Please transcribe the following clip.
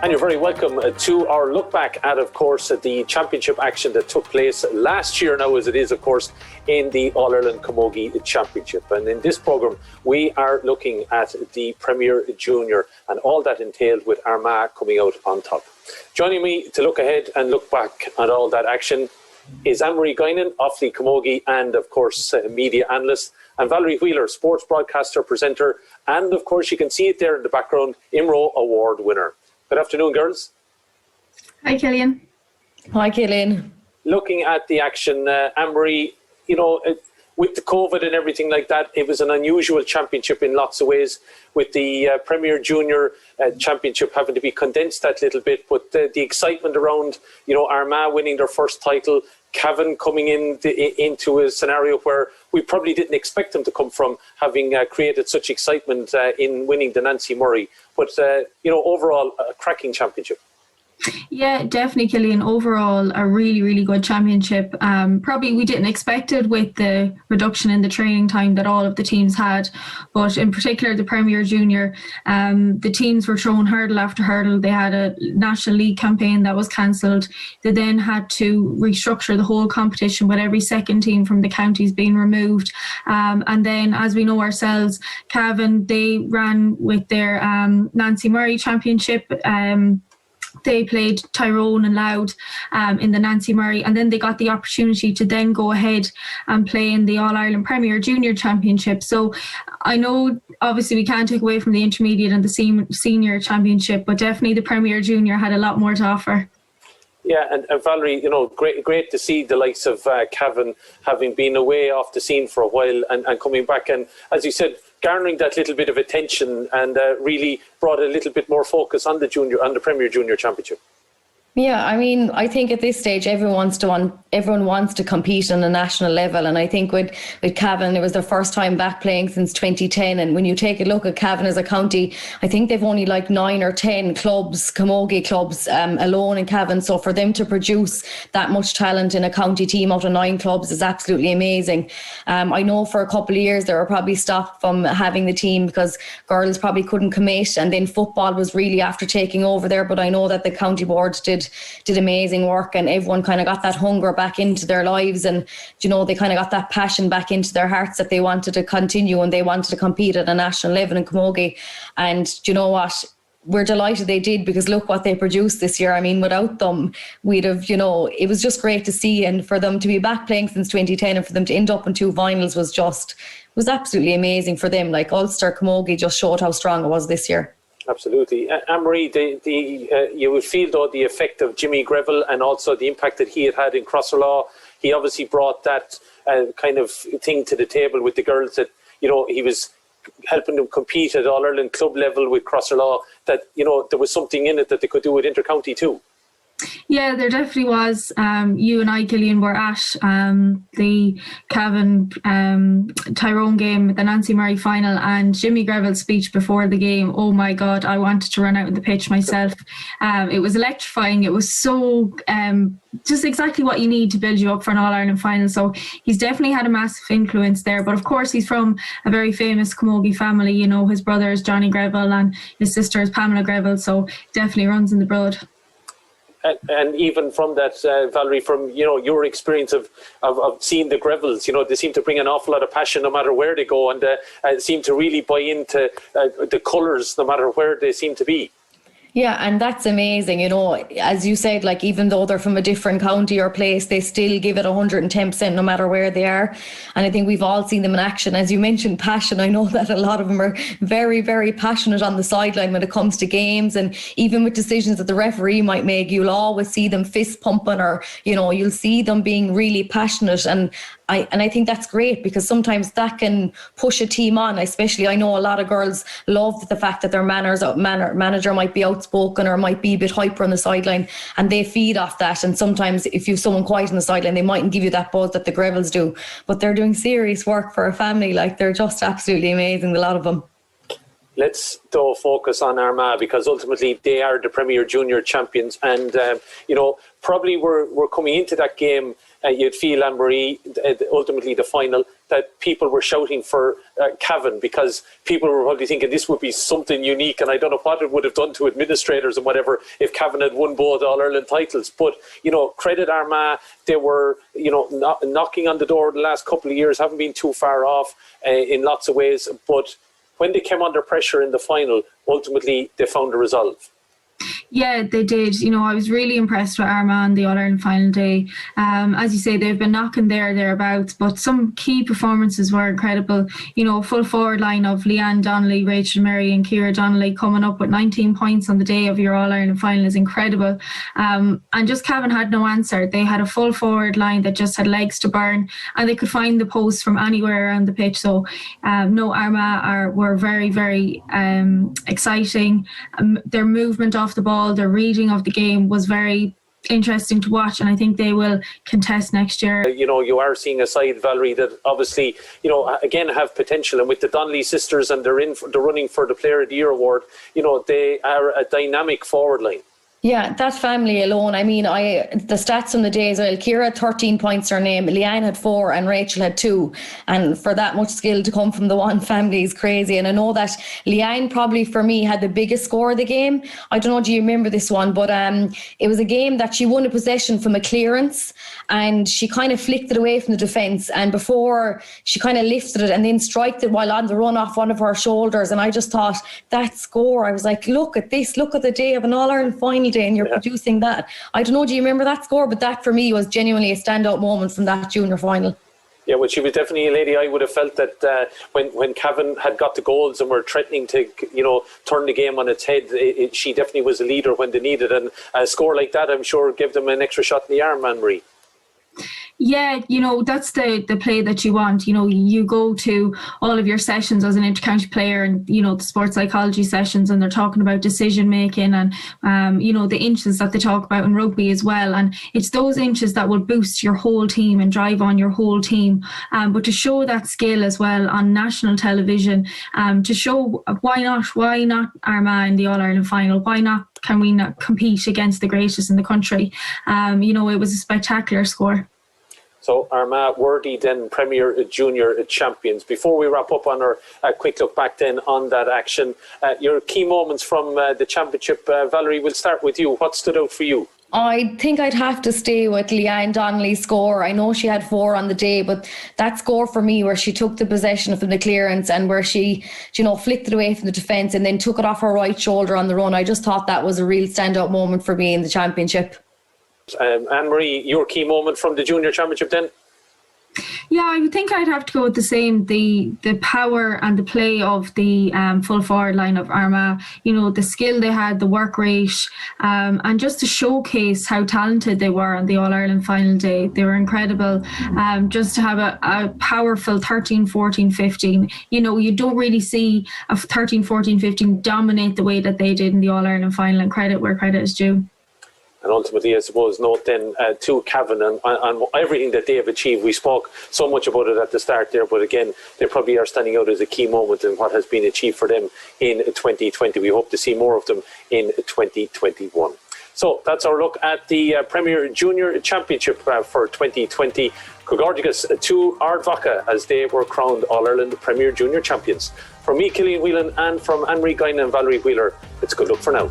And you're very welcome to our look back at, of course, the championship action that took place last year now, as it is, of course, in the All-Ireland Camogie Championship. And in this programme, we are looking at the Premier Junior and all that entailed with Armagh coming out on top. Joining me to look ahead and look back at all that action is Ann-Marie Guinan, Offaly Camogie and, of course, media analyst, and Valerie Wheler, sports broadcaster, presenter, and, of course, you can see it there in the background, IMRO Award winner. Good afternoon, girls. Hi, Killian. Hi, Killian. Looking at the action, Ann-Marie, with the COVID and everything like that, it was an unusual championship in lots of ways, with the Premier Junior Championship having to be condensed that little bit, but the excitement around, Armagh winning their first title, Cavan coming into a scenario where we probably didn't expect them to come from, having created such excitement in winning the Nancy Murray. But, overall, a cracking championship. Yeah, definitely, Killian. Overall, a really, really good championship. Probably we didn't expect it with the reduction in the training time that all of the teams had. But in particular, the Premier Junior, the teams were thrown hurdle after hurdle. They had a National League campaign that was cancelled. They then had to restructure the whole competition with every second team from the counties being removed. And then, as we know ourselves, Cavan, they ran with their Nancy Murray Championship. They played Tyrone and Louth in the Nancy Murray, and then they got the opportunity to then go ahead and play in the All-Ireland Premier Junior Championship. So I know obviously we can't take away from the intermediate and the senior championship, but definitely the Premier Junior had a lot more to offer. Yeah, and Valerie, great to see the likes of Cavan having been away off the scene for a while and coming back, and as you said, garnering that little bit of attention and really brought a little bit more focus on the Premier Junior Championship. Yeah, I mean, I think at this stage everyone wants to compete on a national level, and I think with Cavan it was their first time back playing since 2010, and when you take a look at Cavan as a county, I think they've only like 9 or 10 clubs, camogie clubs alone in Cavan, so for them to produce that much talent in a county team out of 9 clubs is absolutely amazing. I know for a couple of years they were probably stopped from having the team because girls probably couldn't commit, and then football was really after taking over there, but I know that the county board did amazing work, and everyone kind of got that hunger back into their lives, and they kind of got that passion back into their hearts that they wanted to continue and they wanted to compete at a national level in camogie. And you know what, we're delighted they did, because look what they produced this year. I mean, without them we'd have, it was just great to see, and for them to be back playing since 2010 and for them to end up in 2 finals was absolutely amazing for them. Like, Ulster Camogie just showed how strong it was this year. Absolutely. Ann-Marie, you would feel, though, the effect of Jimmy Greville and also the impact that he had in Crosserlaw. He obviously brought that kind of thing to the table with the girls, that, he was helping them compete at All-Ireland club level with Crosserlaw, that, there was something in it that they could do with Intercounty too. Yeah, there definitely was. You and I, Killian, were at the Cavan Tyrone game, the Nancy Murray final, and Jimmy Greville's speech before the game, oh my God, I wanted to run out on the pitch myself. It was electrifying. It was so just exactly what you need to build you up for an All-Ireland final. So he's definitely had a massive influence there. But of course, he's from a very famous camogie family. His brother is Johnny Greville and his sister is Pamela Greville. So definitely runs in the blood. And even from that, Valerie, from your experience of seeing the Grevilles, they seem to bring an awful lot of passion no matter where they go, and seem to really buy into the colours no matter where they seem to be. Yeah, and that's amazing. As you said, like, even though they're from a different county or place, they still give it 110% no matter where they are. And I think we've all seen them in action. As you mentioned, passion. I know that a lot of them are very, very passionate on the sideline when it comes to games, and even with decisions that the referee might make, you'll always see them fist pumping, or, you'll see them being really passionate. And I think that's great, because sometimes that can push a team on. Especially, I know a lot of girls love the fact that their manager might be outspoken or might be a bit hyper on the sideline, and they feed off that. And sometimes if you've someone quiet on the sideline, they mightn't give you that buzz that the Grevilles do. But they're doing serious work for a family. Like, they're just absolutely amazing, a lot of them. Let's though focus on Armagh, because ultimately they are the Premier Junior champions, and probably we're coming into that game. You'd feel, Ann-Marie, ultimately the final, that people were shouting for Cavan, because people were probably thinking this would be something unique, and I don't know what it would have done to administrators and whatever if Cavan had won both All-Ireland titles. But, credit Armagh, they were, knocking on the door the last couple of years, haven't been too far off in lots of ways. But when they came under pressure in the final, ultimately they found a resolve. Yeah, they did. I was really impressed with Armagh on the All-Ireland final day. As you say, they've been knocking thereabouts, but some key performances were incredible. Full forward line of Leanne Donnelly, Rachel Murray and Ciara Donnelly coming up with 19 points on the day of your All-Ireland final is incredible. And just Cavan had no answer. They had a full forward line that just had legs to burn, and they could find the post from anywhere around the pitch. So Armagh were very, very exciting. Their movement off the ball, their reading of the game was very interesting to watch, and I think they will contest next year. You are seeing a side, Valerie, that obviously, again have potential, and with the Donnelly sisters, and they're running for the Player of the Year award, they are a dynamic forward line. Yeah, that family alone. I mean, the stats from the day as well. Ciara had 13 points to her name, Leanne had 4 and Rachel had 2. And for that much skill to come from the one family is crazy. And I know that Leanne probably for me had the biggest score of the game. I don't know, do you remember this one? But it was a game that she won a possession from a clearance and she kind of flicked it away from the defence. And before she kind of lifted it and then striked it while on the run off one of her shoulders. And I just thought that score, I was like, look at this, look at the day of an All-Ireland final day and you're producing that. I don't know, do you remember that score? But that for me was genuinely a standout moment from that junior final. Yeah, well, she was definitely a lady. I would have felt that when Cavan had got the goals and were threatening to, turn the game on its head, she definitely was a leader when they needed. And a score like that, I'm sure, gave them an extra shot in the arm, Ann-Marie. Yeah, that's the play that you want. You go to all of your sessions as an inter-county player and, the sports psychology sessions, and they're talking about decision making and, the inches that they talk about in rugby as well. And it's those inches that will boost your whole team and drive on your whole team. But to show that skill as well on national television, to show why not Armagh in the All-Ireland final? Why not? Can we not compete against the greatest in the country? It was a spectacular score. So Armagh worthy then Premier Junior champions. Before we wrap up on our quick look back then on that action, your key moments from the championship, Valerie, we'll start with you. What stood out for you? I think I'd have to stay with Leanne Donnelly's score. I know she had 4 on the day, but that score for me where she took the possession from the clearance and where she, flicked it away from the defence and then took it off her right shoulder on the run, I just thought that was a real standout moment for me in the championship. Ann-Marie, your key moment from the junior championship then? Yeah, I would think I'd have to go with the same, the power and the play of the full forward line of Armagh, the skill they had, the work rate, and just to showcase how talented they were on the All-Ireland final day. They were incredible. Just to have a powerful 13, 14, 15. You don't really see a 13, 14, 15 dominate the way that they did in the All-Ireland final, and credit where credit is due. And ultimately, I suppose, note then to Cavan and everything that they have achieved. We spoke so much about it at the start there, but again, they probably are standing out as a key moment in what has been achieved for them in 2020. We hope to see more of them in 2021. So that's our look at the Premier Junior Championship for 2020. Congratulations to Ardvacha as they were crowned All-Ireland Premier Junior Champions. From me, Killian Whelan, and from Ann-Marie Guinan and Valerie Wheler, it's good luck for now.